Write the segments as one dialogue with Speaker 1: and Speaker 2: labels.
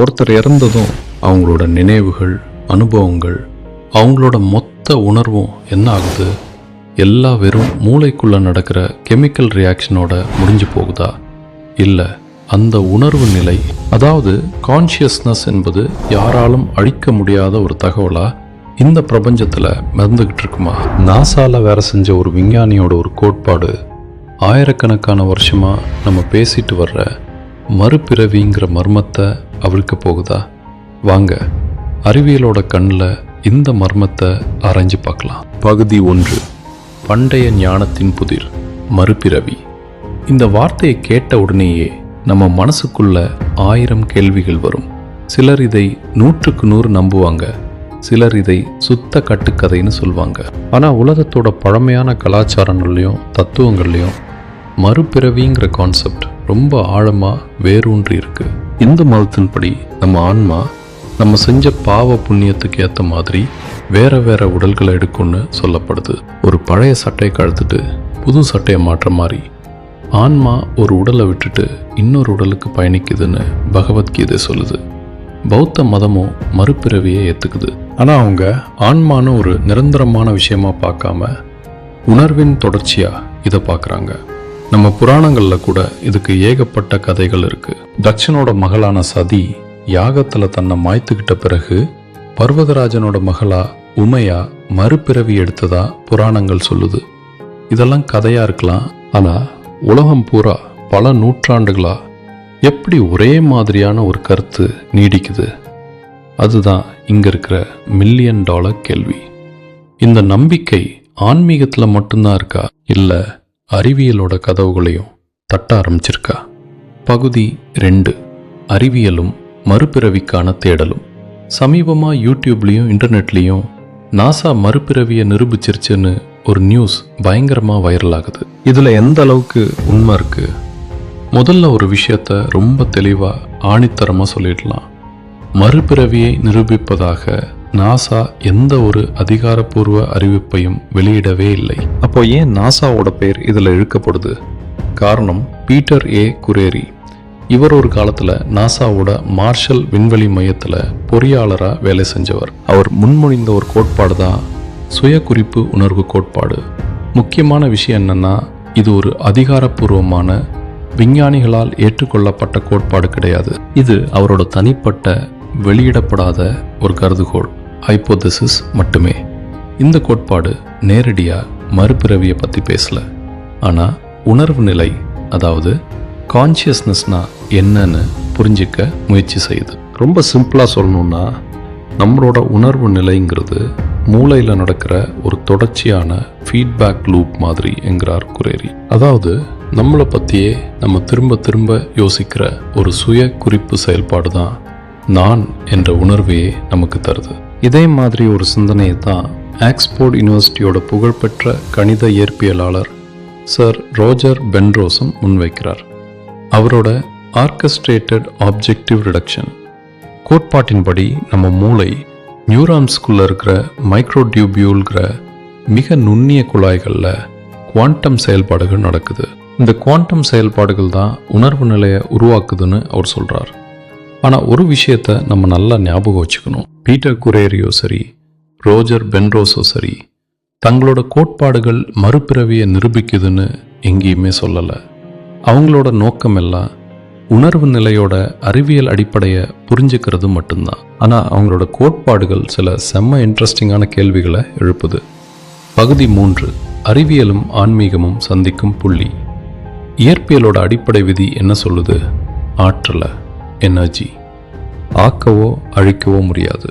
Speaker 1: ஒருத்தர் இறந்ததும் அவங்களோட நினைவுகள், அனுபவங்கள், அவங்களோட மொத்த உணர்வும் என்ன ஆகுது? எல்லா வெறும் மூளைக்குள்ளே நடக்கிற கெமிக்கல் ரியாக்ஷனோட முடிஞ்சு போகுதா? இல்லை, அந்த உணர்வு நிலை, அதாவது கான்ஷியஸ்னஸ் என்பது யாராலும் அழிக்க முடியாத ஒரு தகவலா இந்த பிரபஞ்சத்தில் மிதந்துக்கிட்டு இருக்குமா? நாசால வேலை செஞ்ச ஒரு விஞ்ஞானியோட ஒரு கோட்பாடு ஆயிரக்கணக்கான வருஷமாக நம்ம பேசிட்டு வர்ற மறுபிறவிங்கிற மர்மத்தை அவிழ்க்க போகுதா? வாங்க, அறிவியலோட கண்ணில் இந்த மர்மத்தை ஆராய்ஞ்சு பார்க்கலாம். பகுதி 1, பண்டைய ஞானத்தின் புதிர், மறுபிறவி. இந்த வார்த்தையை கேட்ட உடனேயே நம்ம மனசுக்குள்ள 1000 கேள்விகள் வரும். சிலர் இதை 100க்கு 100 நம்புவாங்க, சிலர் இதை சுத்த கட்டுக்கதைன்னு சொல்லுவாங்க. ஆனால் உலகத்தோட பழமையான கலாச்சாரங்கள்லையும் தத்துவங்கள்லையும் மறுபிறவிங்கிற கான்செப்ட் ரொம்ப ஆழமாக வேரூன்றி இருக்கு. இந்து மதத்தின்படி நம்ம ஆன்மா நம்ம செஞ்ச பாவ புண்ணியத்துக்கு ஏற்ற மாதிரி வேற வேற உடல்களை எடுக்கும்னு சொல்லப்படுது. ஒரு பழைய சட்டையை கழுத்துட்டு புது சட்டையை மாற்ற மாதிரி ஆன்மா ஒரு உடலை விட்டுட்டு இன்னொரு உடலுக்கு பயணிக்குதுன்னு பகவத்கீதை சொல்லுது. பௌத்த மதமும் மறுபிறவியை ஏற்றுக்குது. ஆனால் அவங்க ஆன்மான்னு ஒரு நிரந்தரமான விஷயமா பார்க்காம உணர்வின் தொடர்ச்சியாக இதை பார்க்குறாங்க. நம்ம புராணங்களில் கூட இதுக்கு ஏகப்பட்ட கதைகள் இருக்கு. தக்ஷனோட மகளான சதி யாகத்தில் தன்னை மாய்த்துக்கிட்ட பிறகு பர்வதராஜனோட மகளா உமையா மறுபிறவி எடுத்ததா புராணங்கள் சொல்லுது. இதெல்லாம் கதையாக இருக்கலாம், ஆனால் உலகம் பூரா பல நூற்றாண்டுகளா எப்படி ஒரே மாதிரியான ஒரு கருத்து நீடிக்குது? அதுதான் இங்க இருக்கிற $1 மில்லியன் கேள்வி. இந்த நம்பிக்கை ஆன்மீகத்தில் மட்டும்தான் இருக்கா, இல்லை அறிவியலோட கதவுகளையும் தட்ட ஆரம்பிச்சிருக்கா? பகுதி 2, அறிவியலும் மறுபிறவிக்கான தேடலும். சமீபமாக யூடியூப்லேயும் இன்டர்நெட்லேயும் நாசா மறுபிறவியை நிரூபிச்சிருச்சுன்னு ஒரு நியூஸ் பயங்கரமாக வைரல் ஆகுது. இதில் எந்த அளவுக்கு உண்மை இருக்கு? முதல்ல ஒரு விஷயத்த ரொம்ப தெளிவாக ஆணித்தரமாக சொல்லிடலாம். மறுபிறவியை நிரூபிப்பதாக நாசா எந்த ஒரு அதிகாரப்பூர்வ அறிவிப்பையும் வெளியிடவே இல்லை. அப்போ ஏன் நாசாவோட பேர் இதில் இழுக்கப்படுது? காரணம் பீட்டர் ஏ குரேரி. இவர் ஒரு காலத்தில் நாசாவோட மார்ஷல் விண்வெளி மையத்தில் பொறியாளராக வேலை செஞ்சவர். அவர் முன்மொழிந்த ஒரு கோட்பாடு தான் சுய குறிப்பு உணர்வு கோட்பாடு. முக்கியமான விஷயம் என்னன்னா, இது ஒரு அதிகாரப்பூர்வமான விஞ்ஞானிகளால் ஏற்றுக்கொள்ளப்பட்ட கோட்பாடு கிடையாது. இது அவரோட தனிப்பட்ட வெளியிடப்படாத ஒரு கருதுகோள், ஹைப்போதசிஸ் மட்டுமே. இந்த கோட்பாடு நேரடியாக மறுபிறவியை பற்றி பேசல, ஆனால் உணர்வு நிலை, அதாவது கான்ஷியஸ்னஸ்னா என்னன்னு புரிஞ்சிக்க முயற்சி செய்யுது. ரொம்ப சிம்பிளாக சொல்லணும்னா, நம்மளோட உணர்வு நிலைங்கிறது மூளையில் நடக்கிற ஒரு தொடர்ச்சியான ஃபீட்பேக் லூப் மாதிரி என்கிறார் குரேரி. அதாவது நம்மளை பற்றியே நம்ம திரும்ப திரும்ப யோசிக்கிற ஒரு சுய குறிப்பு செயல்பாடு தான் நான் என்ற உணர்வையே நமக்கு தருது. இதே மாதிரி ஒரு சிந்தனையை தான் ஆக்ஸ்போர்ட் யூனிவர்சிட்டியோட புகழ்பெற்ற கணித இயற்பியலாளர் சர் ரோஜர் பென்ரோஸும் முன்வைக்கிறார். அவரோட ஆர்கஸ்ட்ரேட்டட் ஆப்ஜெக்டிவ் ரிடக்ஷன் கோட்பாட்டின்படி நம்ம மூளை நியூரான்ஸ்குள்ளே இருக்கிற மைக்ரோடியூபியூல்கிற மிக நுண்ணிய குழாய்களில் குவாண்டம் செயல்பாடுகள் நடக்குது. இந்த குவாண்டம் செயல்பாடுகள் தான் உணர்வு நிலையை உருவாக்குதுன்னு அவர் சொல்கிறார். ஆனால் ஒரு விஷயத்தை நம்ம நல்லா ஞாபகம் வச்சுக்கணும். பீட்டர் குரேரியோ சரி, ரோஜர் பென்ரோஸோ சரி, தங்களோட கோட்பாடுகள் மறுபிறவியை நிரூபிக்குதுன்னு எங்கேயுமே சொல்லலை. அவங்களோட நோக்கம் எல்லாம் உணர்வு நிலையோட அறிவியல் அடிப்படையை புரிஞ்சுக்கிறது மட்டும்தான். ஆனால் அவங்களோட கோட்பாடுகள் சில செம்ம இன்ட்ரெஸ்டிங்கான கேள்விகளை எழுப்புது. பகுதி 3, அறிவியலும் ஆன்மீகமும் சந்திக்கும் புள்ளி. இயற்பியலோட அடிப்படை விதி என்ன சொல்லுது? ஆற்றலை, எனர்ஜி, ஆக்கவோ அழிக்கவோ முடியாது.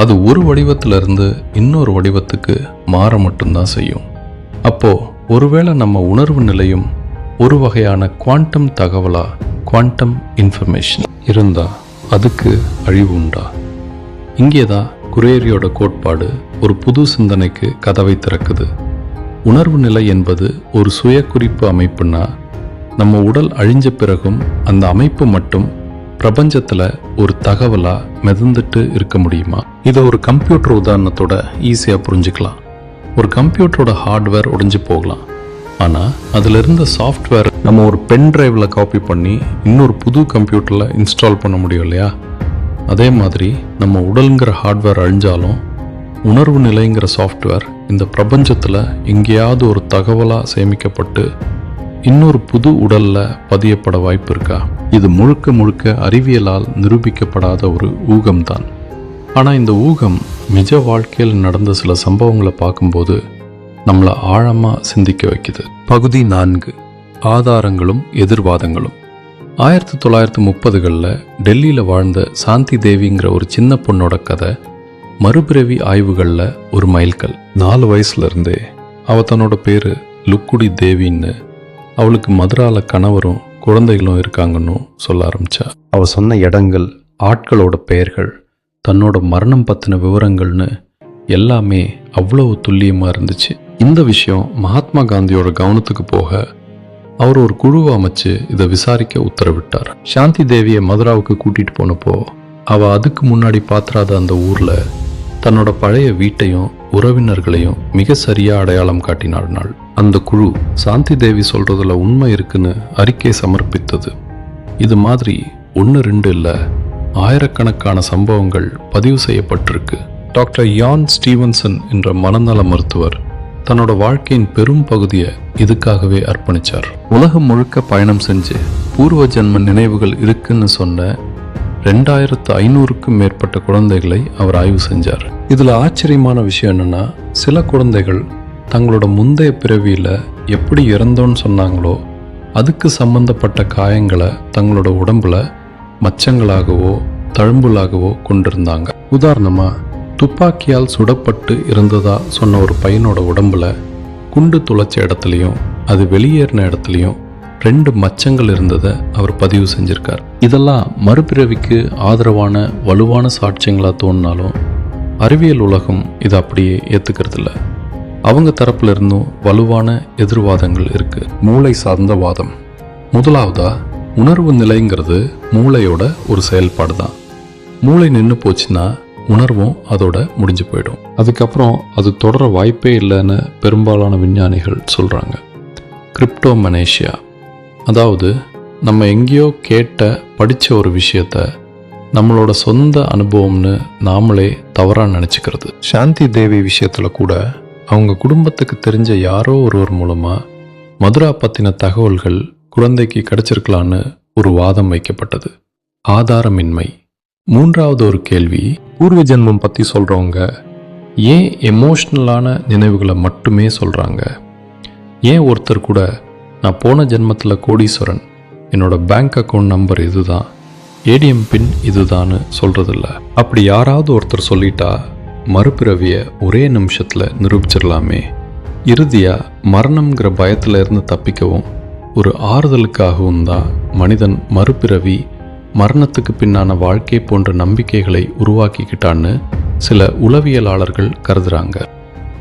Speaker 1: அது ஒரு வடிவத்திலிருந்து இன்னொரு வடிவத்துக்கு மாற மட்டும்தான் செய்யும். அப்போ ஒருவேளை நம்ம உணர்வு நிலையும் ஒரு வகையான குவாண்டம் தகவலா, குவாண்டம் இன்ஃபர்மேஷன் இருந்தா அதுக்கு அழிவு உண்டா? இங்கேதான் குரேரியோட கோட்பாடு ஒரு புது சிந்தனைக்கு கதவை திறக்குது. உணர்வு நிலை என்பது ஒரு சுய குறிப்பு அமைப்புன்னா, நம்ம உடல் அழிஞ்ச பிறகும் அந்த அமைப்பு மட்டும் பிரபஞ்சத்தில் ஒரு தகவலா மிதந்துட்டு இருக்க முடியுமா? இதை ஒரு கம்ப்யூட்டர் உதாரணத்தோட ஈஸியாக புரிஞ்சுக்கலாம். ஒரு கம்ப்யூட்டரோட ஹார்ட்வேர் உடைஞ்சு போகலாம், ஆனால் அதில் இருந்த சாஃப்ட்வேர் நம்ம ஒரு பென் டிரைவில் காப்பி பண்ணி இன்னொரு புது கம்ப்யூட்டரில் இன்ஸ்டால் பண்ண முடியும் இல்லையா? அதே மாதிரி நம்ம உடலுங்கிற ஹார்ட்வேர் அழிஞ்சாலும் உணர்வு நிலைங்கிற சாஃப்ட்வேர் இந்த பிரபஞ்சத்தில் எங்கேயாவது ஒரு தகவலாக சேமிக்கப்பட்டு இன்னொரு புது உடல்ல பதியப்பட வாய்ப்பு இருக்கா? இது முழுக்க முழுக்க அறிவியலால் நிரூபிக்கப்படாத ஒரு ஊகம்தான். ஆனால் இந்த ஊகம் நிஜ வாழ்க்கையில் நடந்த சில சம்பவங்களை பார்க்கும்போது நம்மளை ஆழமாக சிந்திக்க வைக்குது. பகுதி 4, ஆதாரங்களும் எதிர்வாதங்களும். 1930களில் டெல்லியில் வாழ்ந்த சாந்தி தேவிங்கிற ஒரு சின்ன பொண்ணோட கதை மறுபிறவி ஆய்வுகளில் ஒரு மைல்கல். 4 வயசுலேருந்தே அவள் தன்னோட பேர் லுக்குடி தேவின்னு, அவளுக்கு மதுரால கணவரும் குழந்தைகளும் இருக்காங்கன்னு சொல்ல ஆரம்பிச்சா. அவள் சொன்ன இடங்கள், ஆட்களோட பெயர்கள், தன்னோட மரணம் பற்றின விவரங்கள்னு எல்லாமே அவ்வளவு துல்லியமாக இருந்துச்சு. இந்த விஷயம் மகாத்மா காந்தியோட கவனத்துக்கு போக அவர் ஒரு குழுவை அமைச்சு இதை விசாரிக்க உத்தரவிட்டார். சாந்தி தேவியை மதுராவுக்கு கூட்டிட்டு போனப்போ அவள் அதுக்கு முன்னாடி பாத்திராத அந்த ஊர்ல தன்னோட பழைய வீட்டையும் உறவினர்களையும் மிக சரியா அடையாளம் காட்டினாள். அந்த குழு சாந்தி தேவி சொல்றதுல உண்மை இருக்குன்னு அறிக்கை சமர்ப்பித்தது. இது மாதிரி 1-2 இல்ல, ஆயிரக்கணக்கான சம்பவங்கள் பதிவு செய்யப்பட்டிருக்கு. டாக்டர் யான் ஸ்டீவன்சன் என்ற மனநல மருத்துவர் தன்னோட வாழ்க்கையின் பெரும் பகுதியை இதுக்காகவே அர்ப்பணிச்சார். உலகம் முழுக்க பயணம் செஞ்சு பூர்வ ஜென்ம நினைவுகள் இருக்குன்னு சொன்ன 2500க்கும் மேற்பட்ட குழந்தைகளை அவர் ஆய்வு செஞ்சார். இதுல ஆச்சரியமான விஷயம் என்னன்னா, சில குழந்தைகள் தங்களோட முந்தைய பிறவியில எப்படி இறந்தோன்னு சொன்னாங்களோ அதுக்கு சம்பந்தப்பட்ட காயங்களை தங்களோட உடம்புல மச்சங்களாகவோ தழும்புலாகவோ கொண்டிருந்தாங்க. உதாரணமா, துப்பாக்கியால் சுடப்பட்டு இருந்ததா சொன்ன ஒரு பையனோட உடம்புல குண்டு துளைச்ச இடத்துலையும் அது வெளியேறின இடத்துலையும் 2 மச்சங்கள் இருந்ததை அவர் பதிவு செஞ்சிருக்கார். இதெல்லாம் மறுபிறவிக்கு ஆதரவான வலுவான சாட்சியங்களா தோணினாலும் அறிவியல் உலகம் இதை அப்படியே ஏத்துக்கிறதில்ல. அவங்க தரப்புல இருந்தும் வலுவான எதிர்வாதங்கள் இருக்கு. மூளை சார்ந்த வாதம். முதலாவதா, உணர்வு நிலைங்கிறது மூளையோட ஒரு செயல்பாடு தான். மூளை நின்று போச்சுன்னா உணர்வும் அதோட முடிஞ்சு போயிடும். அதுக்கப்புறம் அது தொடர வாய்ப்பே இல்லைன்னு பெரும்பாலான விஞ்ஞானிகள் சொல்றாங்க. கிரிப்டோமனேஷியா, அதாவது நம்ம எங்கேயோ படித்த ஒரு விஷயத்த நம்மளோட சொந்த அனுபவம்னு நாமளே தவறாக நினச்சிக்கிறது. சாந்தி தேவி விஷயத்தில் கூட அவங்க குடும்பத்துக்கு தெரிஞ்ச யாரோ ஒருவர் மூலமாக மதுரா பற்றின தகவல்கள் குழந்தைக்கு கிடைச்சிருக்கலான்னு ஒரு வாதம் வைக்கப்பட்டது. ஆதாரமின்மை. 3வது ஒரு கேள்வி, பூர்வ ஜென்மம் பற்றி சொல்கிறவங்க ஏன் எமோஷ்னலான நினைவுகளை மட்டுமே சொல்கிறாங்க? ஏன் ஒருத்தர் கூட நான் போன ஜென்மத்தில் கோடீஸ்வரன், என்னோட பேங்க் அக்கௌண்ட் நம்பர் இதுதான், ஏடிஎம் பின் இதுதான்னு சொல்கிறதில்ல? அப்படி யாராவது ஒருத்தர் சொல்லிட்டா மறுபிறவியை ஒரே நிமிஷத்தில் நிரூபிச்சிடலாமே. இறுதியாக மரணம்ங்கிற பயத்தில் இருந்து தப்பிக்கவும் ஒரு ஆறுதலுக்காகவும் தான் மனிதன் மறுபிறவி, மரணத்துக்கு பின்னான வாழ்க்கை போன்ற நம்பிக்கைகளை உருவாக்கிக்கிட்டான்னு சில உளவியலாளர்கள் கருதுறாங்க.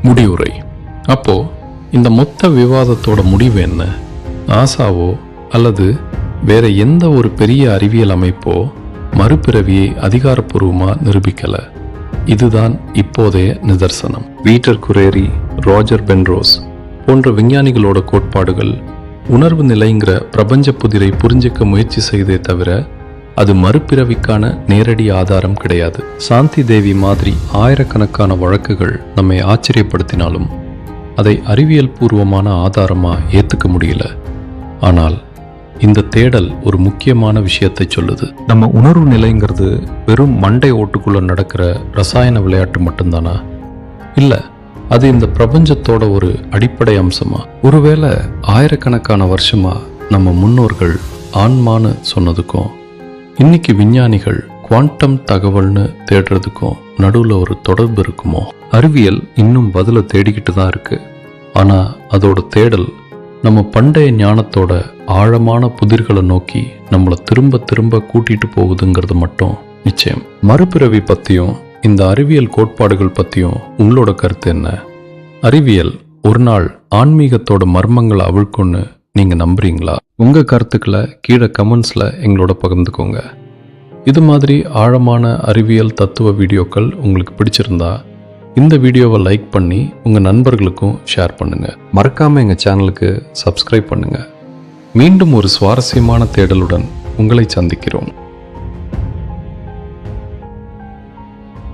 Speaker 1: முடிவுரை. அப்போ இந்த மொத்த விவாதத்தோட முடிவு என்ன? நாசாவோ அல்லது வேற எந்த ஒரு பெரிய அறிவியல் அமைப்போ மறுபிறவியை அதிகாரப்பூர்வமாக நிரூபிக்கல. இதுதான் இப்போதைய நிதர்சனம். பீட்டர் குரேரி, ரோஜர் பென்ரோஸ் போன்ற விஞ்ஞானிகளோட கோட்பாடுகள் உணர்வு நிலைங்கிற பிரபஞ்ச புதிரை புரிஞ்சிக்க முயற்சி செய்தே தவிர அது மறுபிறவிக்கான நேரடி ஆதாரம் கிடையாது. சாந்தி தேவி மாதிரி ஆயிரக்கணக்கான வழக்குகள் நம்மை ஆச்சரியப்படுத்தினாலும் அதை அறிவியல் பூர்வமான ஆதாரமா ஏத்துக்க முடியல. ஆனால் இந்த தேடல் ஒரு முக்கியமான விஷயத்தை சொல்லுது. நம்ம உணர்வு நிலைங்கிறது வெறும் மண்டை ஓட்டுக்குள்ள நடக்கிற ரசாயன விளையாட்டு மட்டும்தானா? இல்ல, அது இந்த பிரபஞ்சத்தோட ஒரு அடிப்படை அம்சமா? ஒருவேளை ஆயிரக்கணக்கான வருஷமா நம்ம முன்னோர்கள் ஆன்மான்னு சொன்னதுக்கும் இன்னைக்கு விஞ்ஞானிகள் குவாண்டம் தகவல்னு தேடுறதுக்கும் நடுவில் ஒரு தொடர்பு இருக்குமோ? அறிவியல் இன்னும் பதிலை தேடிக்கிட்டு தான் இருக்கு. ஆனால் அதோட தேடல் நம்ம பண்டைய ஞானத்தோட ஆழமான புதிர்களை நோக்கி நம்மளை திரும்ப திரும்ப கூட்டிட்டு போகுதுங்கிறது மட்டும் நிச்சயம். மறுபிறவி பற்றியும் இந்த அறிவியல் கோட்பாடுகள் பற்றியும் உங்களோட கருத்து என்ன? அறிவியல் ஒரு நாள் ஆன்மீகத்தோட மர்மங்களை அவிழ்க்கும்னு நீங்கள் நம்புறீங்களா? உங்கள் கருத்துக்களை கீழே கமெண்ட்ஸில் எங்களோட பகிர்ந்துக்கோங்க. இது மாதிரி ஆழமான அறிவியல் தத்துவ வீடியோக்கள் உங்களுக்கு பிடிச்சிருந்தா இந்த வீடியோவை லைக் பண்ணி உங்கள் நண்பர்களுக்கும் ஷேர் பண்ணுங்கள். மறக்காமல் எங்கள் சேனலுக்கு சப்ஸ்கிரைப் பண்ணுங்கள். மீண்டும் ஒரு சுவாரஸ்யமான தேடலுடன் உங்களை சந்திக்கிறோம்.